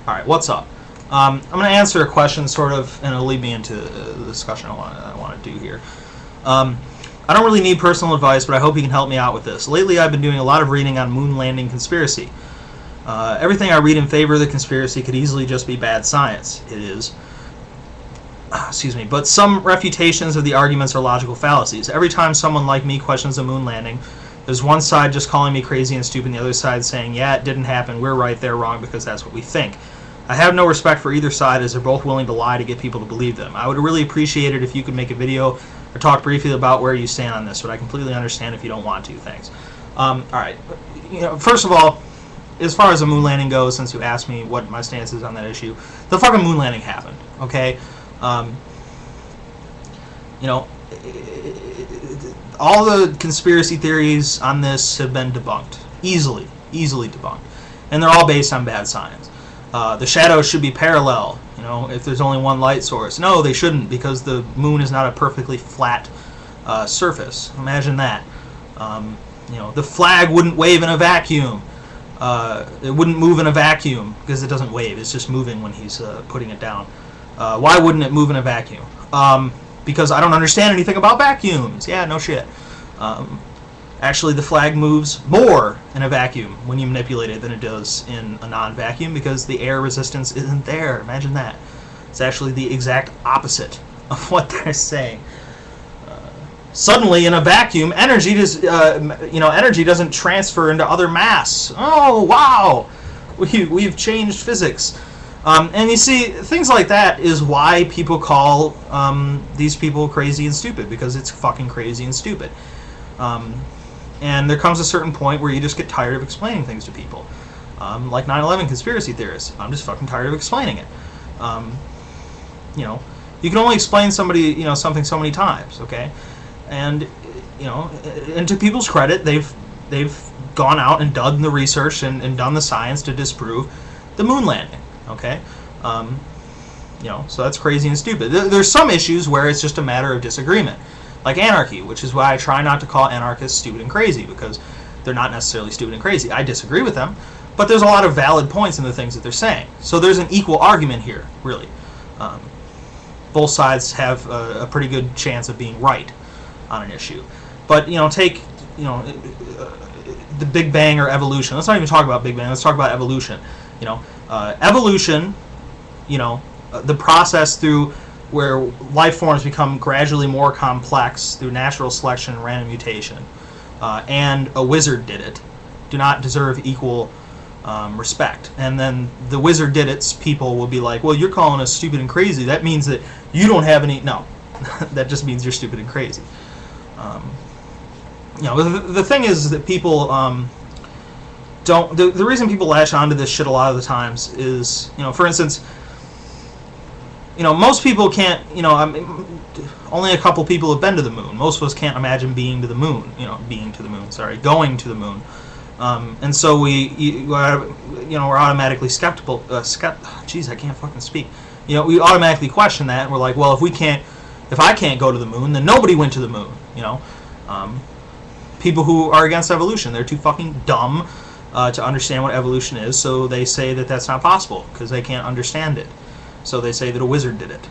All right, what's up? I'm going to answer a question, sort of, and it'll lead me into the discussion I want to do here. I don't really need personal advice, but I hope you can help me out with this. Lately, I've been doing a lot of reading on moon landing conspiracy. Everything I read in favor of the conspiracy could easily just be bad science. It is. Excuse me. But some refutations of the arguments are logical fallacies. Every time someone like me questions the moon landing, there's one side just calling me crazy and stupid, and the other side saying, yeah, it didn't happen, we're right, they're wrong, because that's what we think. I have no respect for either side, as they're both willing to lie to get people to believe them. I would really appreciate it if you could make a video or talk briefly about where you stand on this, but I completely understand if you don't want to. Thanks. Alright, first of all, as far as the moon landing goes, since you asked me what my stance is on that issue, the fucking moon landing happened, okay? All the conspiracy theories on this have been debunked. Easily debunked. And they're all based on bad science. The shadows should be parallel, if there's only one light source. No, they shouldn't, because the moon is not a perfectly flat surface. Imagine that. The flag wouldn't wave in a vacuum. It wouldn't move in a vacuum, because it doesn't wave. It's just moving when he's putting it down. Why wouldn't it move in a vacuum? Because I don't understand anything about vacuums. Yeah, no shit. Actually, the flag moves more in a vacuum when you manipulate it than it does in a non-vacuum, because the air resistance isn't there. Imagine that. It's actually the exact opposite of what they're saying. Suddenly, in a vacuum, energy doesn't transfer into other mass. Oh, wow! We've changed physics. And you see, things like that is why people call these people crazy and stupid, because it's fucking crazy and stupid. And there comes a certain point where you just get tired of explaining things to people. Like 9/11 conspiracy theorists. I'm just fucking tired of explaining it. You can only explain somebody, something so many times, okay? And, and to people's credit, they've gone out and done the research and done the science to disprove the moon landing. Okay, so that's crazy and stupid. There's some issues where it's just a matter of disagreement, like anarchy, which is why I try not to call anarchists stupid and crazy, because they're not necessarily stupid and crazy. I disagree with them, but there's a lot of valid points in the things that they're saying. So there's an equal argument here, really. Both sides have a pretty good chance of being right on an issue. But take the Big Bang or evolution. Let's not even talk about Big Bang. Let's talk about evolution. Evolution, the process through where life forms become gradually more complex through natural selection and random mutation, and a wizard did it, do not deserve equal respect. And then the wizard did it's people will be like, well, you're calling us stupid and crazy. That means that you don't have any... No, that just means you're stupid and crazy. The thing is that people... The reason people latch onto this shit a lot of the times is, for instance, most people can't, only a couple people have been to the moon. Most of us can't imagine going to the moon. And so we're automatically skeptical. Jeez, I can't fucking speak. We automatically question that, and we're like, well, if I can't go to the moon, then nobody went to the moon. People who are against evolution, they're too fucking dumb to understand what evolution is, so they say that that's not possible because they can't understand it. So they say that a wizard did it.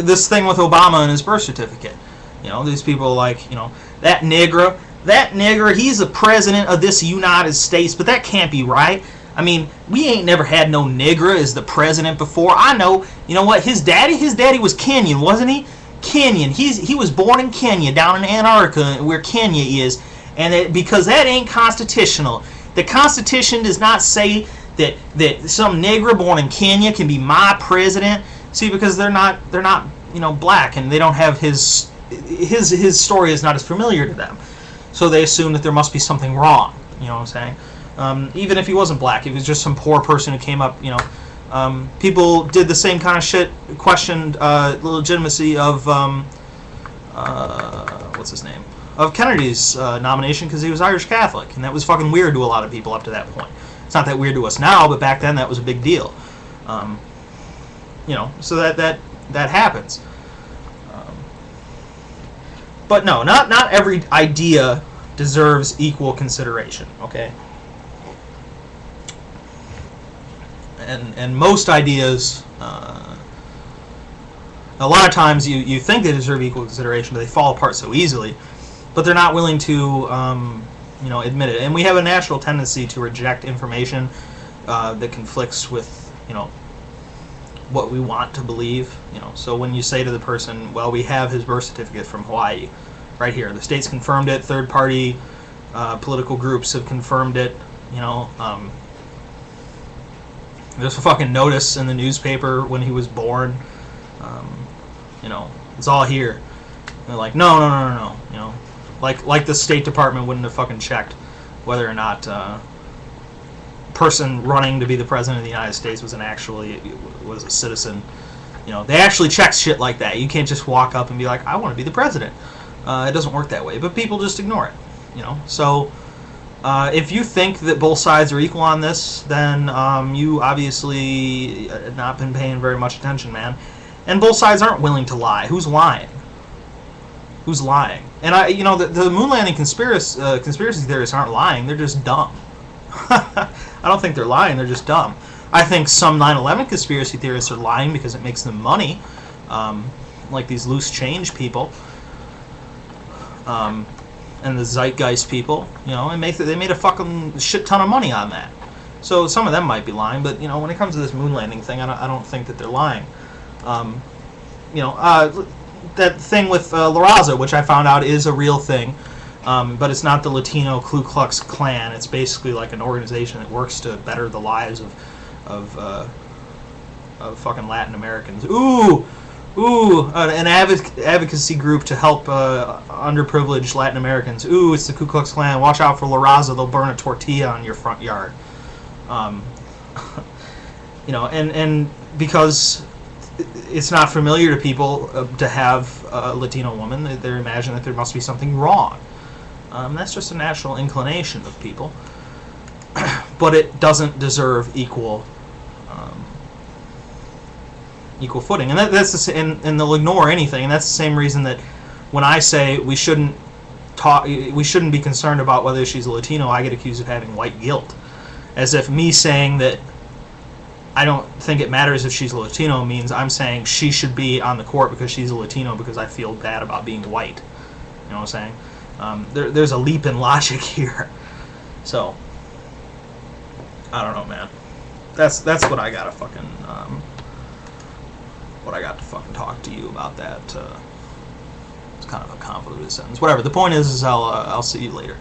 This thing with Obama and his birth certificate. These people are like, that nigger, he's the president of this United States, but that can't be right. I mean, we ain't never had no nigger as the president before. I know. You know what? His daddy was Kenyan, wasn't he? Kenyan. He was born in Kenya, down in Antarctica, where Kenya is, and because that ain't constitutional. The Constitution does not say that some nigger born in Kenya can be my president. See, because they're not black, and they don't have his story is not as familiar to them, so they assume that there must be something wrong. You know what I'm saying? Even if he wasn't black, it was just some poor person who came up. People did the same kind of shit, questioned the legitimacy of what's his name, of Kennedy's nomination because he was Irish Catholic, and that was fucking weird to a lot of people up to that point. It's not that weird to us now, but back then that was a big deal. So that happens. But no, not every idea deserves equal consideration. Okay. And most ideas, a lot of times you think they deserve equal consideration, but they fall apart so easily. But they're not willing to, admit it. And we have a natural tendency to reject information that conflicts with, what we want to believe. So when you say to the person, well, we have his birth certificate from Hawaii, right here. The state's confirmed it. Third-party political groups have confirmed it. There's a fucking notice in the newspaper when he was born. It's all here. And they're like, no. Like the State Department wouldn't have fucking checked whether or not person running to be the president of the United States was a citizen. They actually check shit like that. You can't just walk up and be like, I want to be the president. It doesn't work that way. But people just ignore it. So if you think that both sides are equal on this, then you obviously have not been paying very much attention, man. And both sides aren't willing to lie. Who's lying? Who's lying? And the moon landing conspiracy theorists aren't lying. They're just dumb. I don't think they're lying. They're just dumb. I think some 9/11 conspiracy theorists are lying because it makes them money, like these loose change people, and the zeitgeist people. And they made a fucking shit ton of money on that. So some of them might be lying, but when it comes to this moon landing thing, I don't think that they're lying. That thing with La Raza, which I found out is a real thing, but it's not the Latino Ku Klux Klan. It's basically like an organization that works to better the lives of fucking Latin Americans. An advocacy group to help underprivileged Latin Americans. It's the Ku Klux Klan. Watch out for La Raza. They'll burn a tortilla on your front yard. And because it's not familiar to people to have a Latino woman, they imagine that there must be something wrong. That's just a natural inclination of people. But it doesn't deserve equal footing, and that's and they'll ignore anything. And that's the same reason that when I say we shouldn't be concerned about whether she's a Latino, I get accused of having white guilt, as if me saying that I don't think it matters if she's a Latino means I'm saying she should be on the court because she's a Latino because I feel bad about being white. You know what I'm saying? There's a leap in logic here. So I don't know, man. That's what I gotta fucking talk to you about that. It's kind of a convoluted sentence. Whatever. The point is I'll see you later.